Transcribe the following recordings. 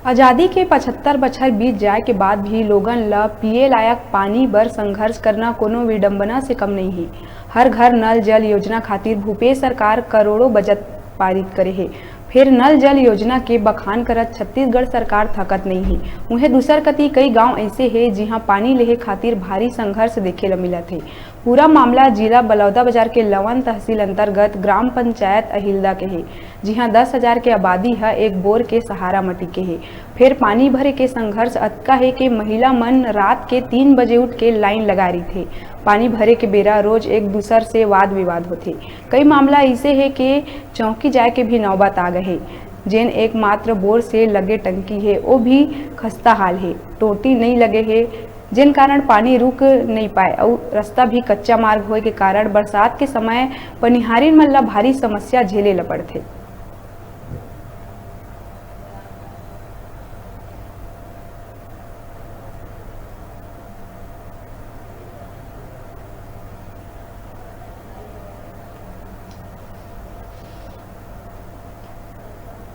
आज़ादी के 75 बछर बीत जाए के बाद भी लोगन ल पिए लायक पानी बर संघर्ष करना कोनो विडंबना से कम नहीं है। हर घर नल जल योजना खातिर भूपेश सरकार करोड़ों बजट पारित करे है। फिर नल जल योजना के बखान करत छत्तीसगढ़ सरकार थकत नहीं है। उन्हें दूसर कती कई गांव ऐसे है जिहां पानी लेहे खातिर भारी संघर्ष देखे ल मिलत है। पूरा मामला जिला बलौदाबाजार के लवन तहसील अंतर्गत ग्राम पंचायत अहिल्दा के है, जिहां 10,000 के आबादी है एक बोर के सहारा मटी के है। फिर पानी भरे के संघर्ष अतका है कि महिला मन रात के 3 बजे उठ के लाइन लगा रही थे। पानी भरे के बेरा रोज एक दूसर से वाद विवाद होते। कई मामला ऐसे है कि चौकी जाए के भी नौबत आ गए है। जेन एकमात्र बोर से लगे टंकी है वो भी खस्ता हाल है, टोटी नहीं लगे है, जिन कारण पानी रुक नहीं पाए और रास्ता भी कच्चा मार्ग होए के कारण बरसात के समय पनिहारिन मन ला भारी समस्या झेले ल पड़थे।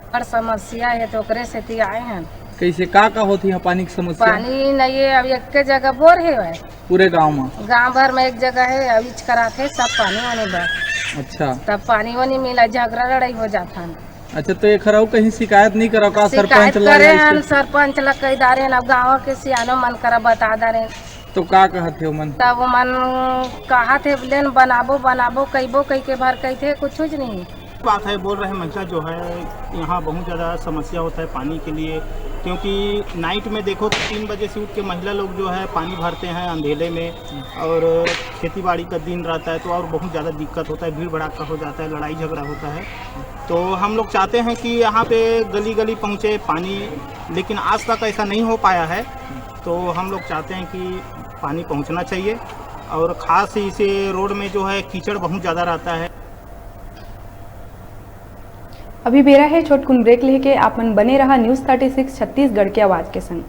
और समस्या है तो ओकरे से आए हैं। कैसे का होती है पानी की समस्या? पानी नहीं है, अब एक के जगह बोर है पूरे गांव में? गांव भर में एक जगह है, अभी कराते सब पानी वानी भर। अच्छा, तब पानी वानी मिला, झगड़ा लड़ाई हो जाता है। अच्छा, तो ये खराब कहीं शिकायत नहीं करो का? सरपंच करे हैं, सरपंच ला कही दारे अब गाँव के सियानो मन करा बता दारे तो का कहते हो मन? तब मन कहा थे लेन बनाबो बनाबो कईबो कई के भर कही थे कुछ नहीं बात है। बोल रहे महिला जो है यहाँ बहुत ज़्यादा समस्या होता है पानी के लिए, क्योंकि नाइट में देखो तो 3 बजे से उठ के महिला लोग जो है पानी भरते हैं अंधेरे में, और खेती बाड़ी का दिन रहता है तो और बहुत ज़्यादा दिक्कत होता है, भीड़ भड़ाका हो जाता है, लड़ाई झगड़ा होता है। तो हम लोग चाहते हैं कि यहाँ पे गली गली पहुँचे पानी, लेकिन आज तक ऐसा नहीं हो पाया है। तो हम लोग चाहते हैं कि पानी पहुँचना चाहिए, और ख़ास इसे रोड में जो है कीचड़ बहुत ज़्यादा रहता है। अभी बेरा है छोटकुन ब्रेक लेके आपन बने रहा न्यूज़ 36 छत्तीसगढ़ के आवाज के संग।